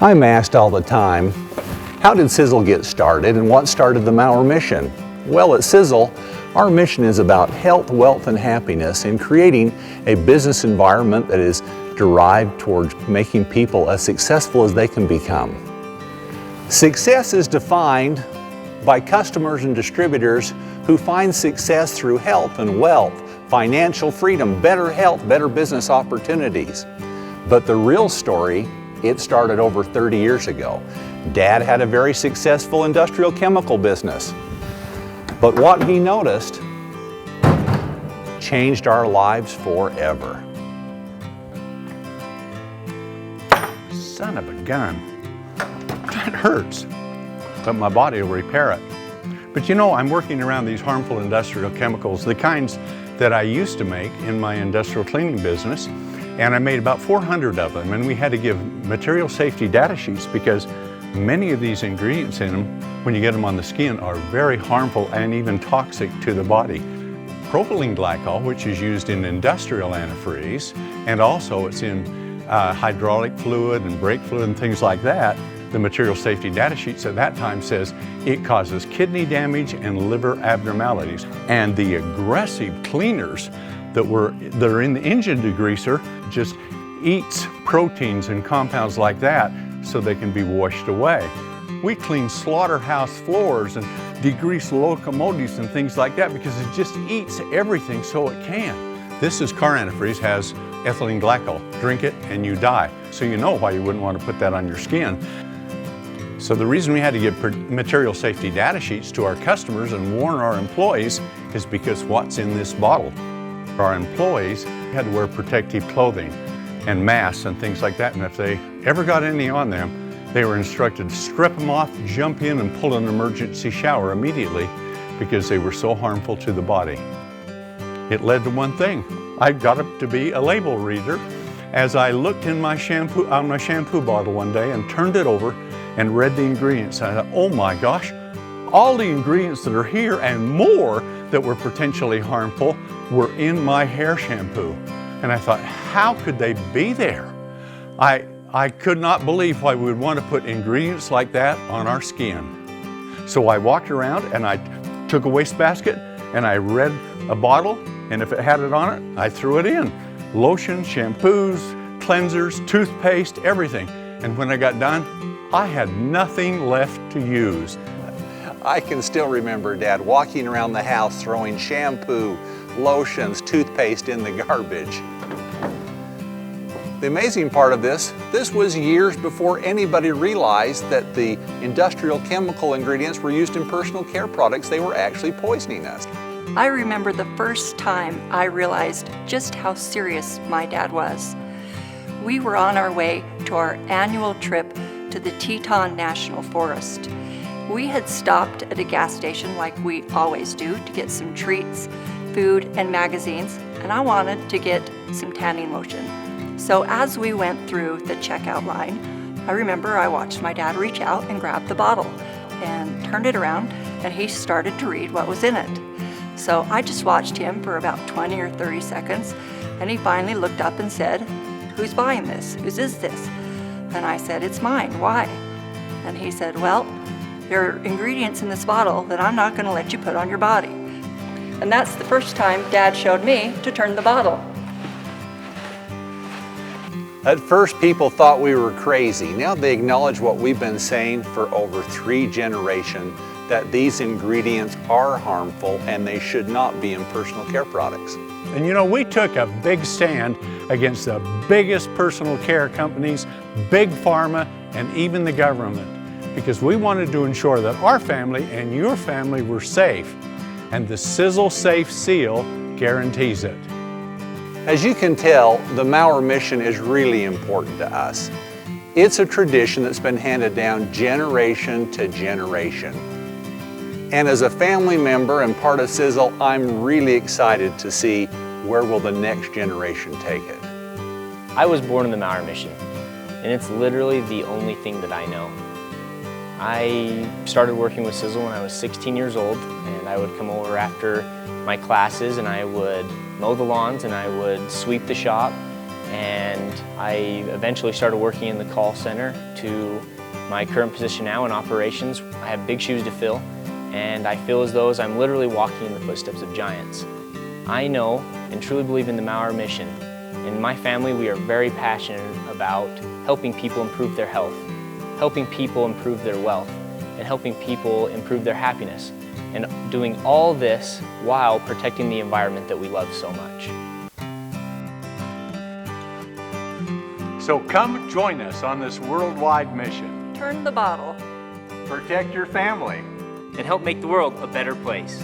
I'm asked all the time, how did Sisel get started and what started the Mower Mission? Well, at Sisel, our mission is about health, wealth, and happiness in creating a business environment that is derived towards making people as successful as they can become. Success is defined by customers and distributors who find success through health and wealth, financial freedom, better health, better business opportunities. But the real story, it started over 30 years ago. Dad had a very successful industrial chemical business. But what he noticed changed our lives forever. Son of a gun. That hurts. But my body will repair it. But you know, I'm working around these harmful industrial chemicals, the kinds that I used to make in my industrial cleaning business, and I made about 400 of them, and we had to give material safety data sheets because many of these ingredients in them, when you get them on the skin, are very harmful and even toxic to the body. Propylene glycol, which is used in industrial antifreeze, and also it's in hydraulic fluid and brake fluid and things like that. The material safety data sheets at that time says it causes kidney damage and liver abnormalities. And the aggressive cleaners that are in the engine degreaser just eats proteins and compounds like that so they can be washed away. We clean slaughterhouse floors and degrease locomotives and things like that because it just eats everything so it can. This is car antifreeze, has ethylene glycol. Drink it and you die. So you know why you wouldn't want to put that on your skin. So the reason we had to give material safety data sheets to our customers and warn our employees is because what's in this bottle. Our employees had to wear protective clothing and masks and things like that, and if they ever got any on them, they were instructed to strip them off, jump in and pull an emergency shower immediately because they were so harmful to the body. It led to one thing. I got up to be a label reader as I looked in my shampoo bottle one day and turned it over and read the ingredients. I thought, oh my gosh, all the ingredients that are here and more that were potentially harmful were in my hair shampoo. And I thought, how could they be there? I could not believe why we would want to put ingredients like that on our skin. So I walked around and I took a wastebasket and I read a bottle, and if it had it on it, I threw it in. Lotion, shampoos, cleansers, toothpaste, everything. And when I got done, I had nothing left to use. I can still remember Dad walking around the house throwing shampoo, lotions, toothpaste in the garbage. The amazing part of this was years before anybody realized that the industrial chemical ingredients were used in personal care products. They were actually poisoning us. I remember the first time I realized just how serious my dad was. We were on our way to our annual trip to the Teton National Forest. We had stopped at a gas station like we always do to get some treats, food, and magazines, and I wanted to get some tanning lotion. So as we went through the checkout line, I remember I watched my dad reach out and grab the bottle and turned it around, and he started to read what was in it. So I just watched him for about 20 or 30 seconds, and he finally looked up and said, "Who's buying this? Whose is this?" And I said, "It's mine. Why?" And he said, "Well, there are ingredients in this bottle that I'm not going to let you put on your body." And that's the first time Dad showed me to turn the bottle. At first, people thought we were crazy. Now they acknowledge what we've been saying for over 3 generations, that these ingredients are harmful and they should not be in personal care products. And you know, we took a big stand against the biggest personal care companies, big pharma, and even the government, because we wanted to ensure that our family and your family were safe, and the Sisel Safe seal guarantees it. As you can tell, the Mower Mission is really important to us. It's a tradition that's been handed down generation to generation. And as a family member and part of Sisel, I'm really excited to see where will the next generation take it. I was born in the Mower Mission, and it's literally the only thing that I know. I started working with Sisel when I was 16 years old, and I would come over after my classes and I would mow the lawns and I would sweep the shop and I eventually started working in the call center to my current position now in operations. I have big shoes to fill, and I feel as though I'm literally walking in the footsteps of giants. I know and truly believe in the Mower Mission. In my family, we are very passionate about helping people improve their health, helping people improve their wealth, and helping people improve their happiness, and doing all this while protecting the environment that we love so much. So come join us on this worldwide mission. Turn the bottle. Protect your family. And help make the world a better place.